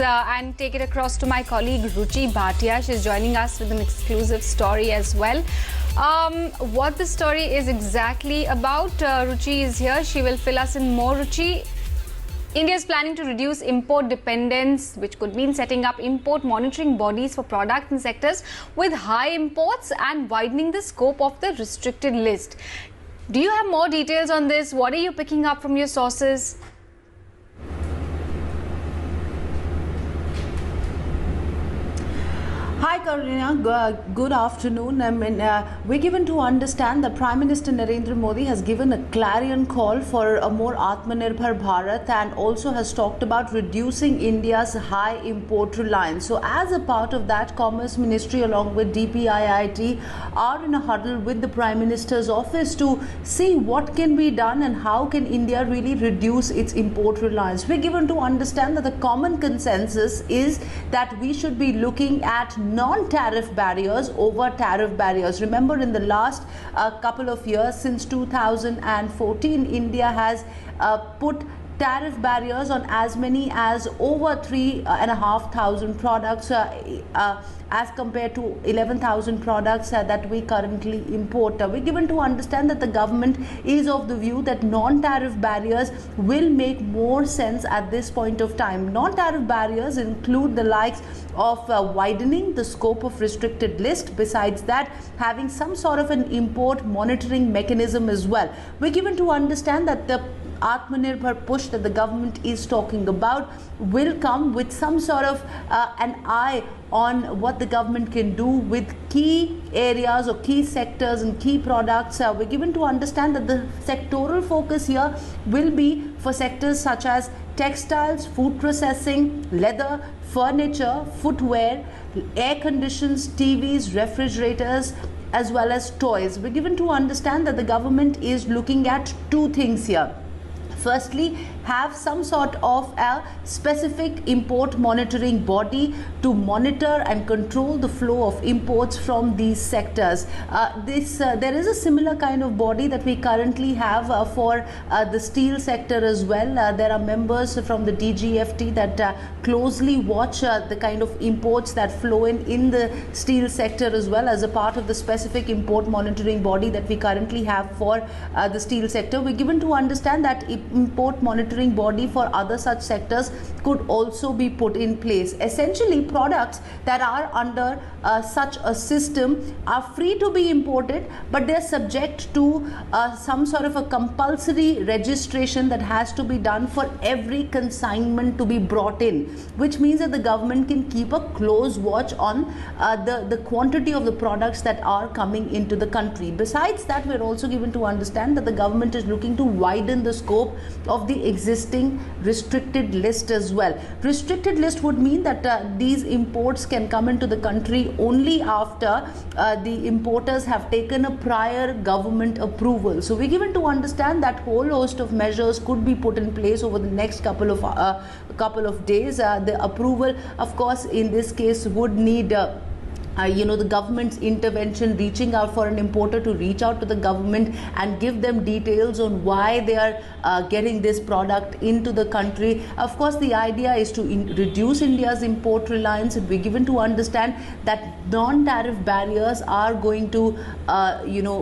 and take it across to my colleague Ruchi Bhatia. She's joining us with an exclusive story as well. What the story is exactly about, Ruchi is here. She will fill us in more. Ruchi, India is planning to reduce import dependence, which could mean setting up import monitoring bodies for products and sectors with high imports and widening the scope of the restricted list. Do you have more details on this? What are you picking up from your sources? Hi Carolina, good afternoon. We're given to understand that Prime Minister Narendra Modi has given a clarion call for a more Atmanirbhar Bharat and also has talked about reducing India's high import reliance. So as a part of that, Commerce Ministry along with DPIIT are in a huddle with the Prime Minister's office to see what can be done and how can India really reduce its import reliance. We're given to understand that the common consensus is that we should be looking at non-tariff barriers over tariff barriers. Remember, in the last couple of years, since 2014, India has put tariff barriers on as many as over 3,500 products as compared to 11,000 products that we currently import. We're given to understand that the government is of the view that non-tariff barriers will make more sense at this point of time. Non-tariff barriers include the likes of widening the scope of restricted list. Besides that, having some sort of an import monitoring mechanism as well. We're given to understand that the Atmanirbhar push that the government is talking about will come with some sort of an eye on what the government can do with key areas or key sectors and key products. We're given to understand that the sectoral focus here will be for sectors such as textiles, food processing, leather, furniture, footwear, air conditions, TVs, refrigerators, as well as toys. We're given to understand that the government is looking at two things here. Firstly, have some sort of a specific import monitoring body to monitor and control the flow of imports from these sectors. There is a similar kind of body that we currently have for the steel sector as well. There are members from the DGFT that closely watch the kind of imports that flow in the steel sector as well, as a part of the specific import monitoring body that we currently have for the steel sector. We're given to understand that import monitoring body for other such sectors could also be put in place. Essentially, products that are under such a system are free to be imported, but they're subject to some sort of a compulsory registration that has to be done for every consignment to be brought in, which means that the government can keep a close watch on the quantity of the products that are coming into the country. Besides that, we're also given to understand that the government is looking to widen the scope of the existing restricted list as well. Restricted list would mean that these imports can come into the country only after the importers have taken a prior government approval. So we're given to understand that whole host of measures could be put in place over the next couple of days. The approval, of course, in this case would need the government's intervention, reaching out for an importer to reach out to the government and give them details on why they are getting this product into the country. Of course, the idea is to reduce India's import reliance, and we're given to understand that non-tariff barriers are going to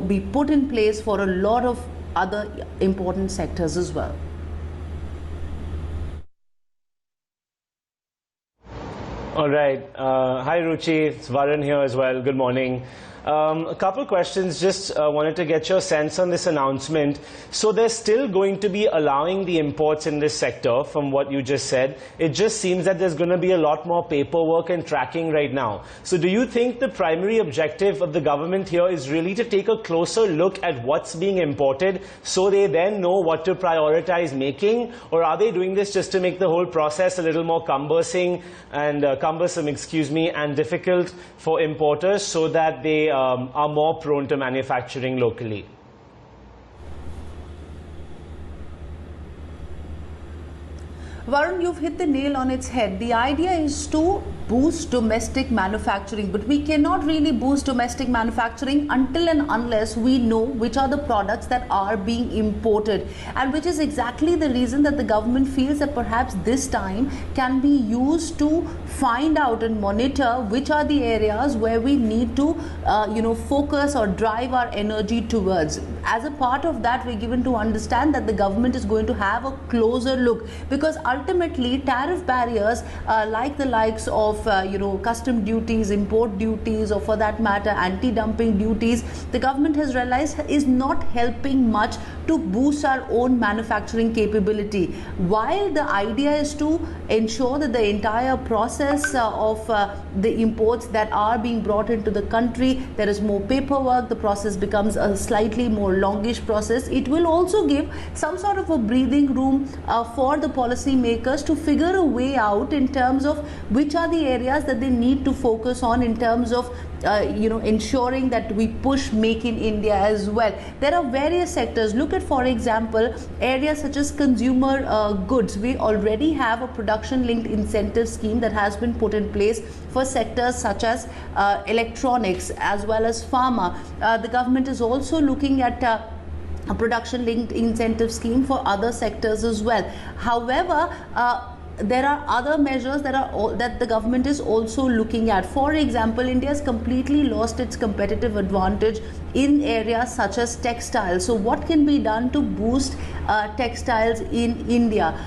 be put in place for a lot of other important sectors as well. All right. Hi, Ruchi. It's Varun here as well. Good morning. A couple questions. Just wanted to get your sense on this announcement. So they're still going to be allowing the imports in this sector, from what you just said. It just seems that there's going to be a lot more paperwork and tracking right now. So do you think the primary objective of the government here is really to take a closer look at what's being imported so they then know what to prioritize making? Or are they doing this just to make the whole process a little more cumbersome and difficult for importers so that they are more prone to manufacturing locally? Varun, you've hit the nail on its head. The idea is to boost domestic manufacturing, but we cannot really boost domestic manufacturing until and unless we know which are the products that are being imported, and which is exactly the reason that the government feels that perhaps this time can be used to find out and monitor which are the areas where we need to focus or drive our energy towards. As a part of that, we're given to understand that the government is going to have a closer look, because ultimately tariff barriers like the likes of custom duties, import duties, or for that matter anti-dumping duties, the government has realized is not helping much to boost our own manufacturing capability. While the idea is to ensure that the entire process of the imports that are being brought into the country, there is more paperwork, the process becomes a slightly more longish process, it will also give some sort of a breathing room for the policy makers to figure a way out in terms of which are the areas that they need to focus on in terms of ensuring that we push Make in India as well. There are various sectors. Look at, for example, areas such as consumer goods. We already have a production linked incentive scheme that has been put in place for sectors such as electronics as well as pharma. The government is also looking at a production linked incentive scheme for other sectors as well. However, there are other measures that the government is also looking at. For example, India has completely lost its competitive advantage in areas such as textiles. So what can be done to boost textiles in India?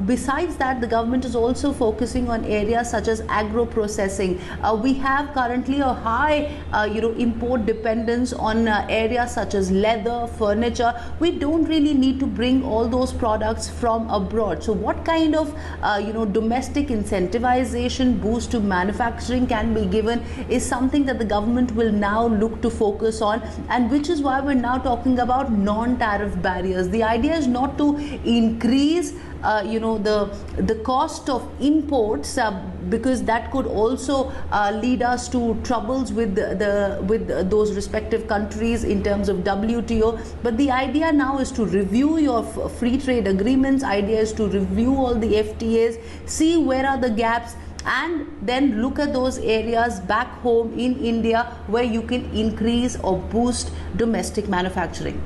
Besides that, the government is also focusing on areas such as agro processing. We have currently a high import dependence on areas such as leather, furniture. We don't really need to bring all those products from abroad. So what kind of domestic incentivization boost to manufacturing can be given is something that the government will now look to focus on, and which is why we're now talking about non-tariff barriers. The idea is not to increase the cost of imports, because that could also lead us to troubles with those respective countries in terms of WTO. But the idea now is to review your free trade agreements. Idea is to review all the FTAs, see where are the gaps, and then look at those areas back home in India where you can increase or boost domestic manufacturing.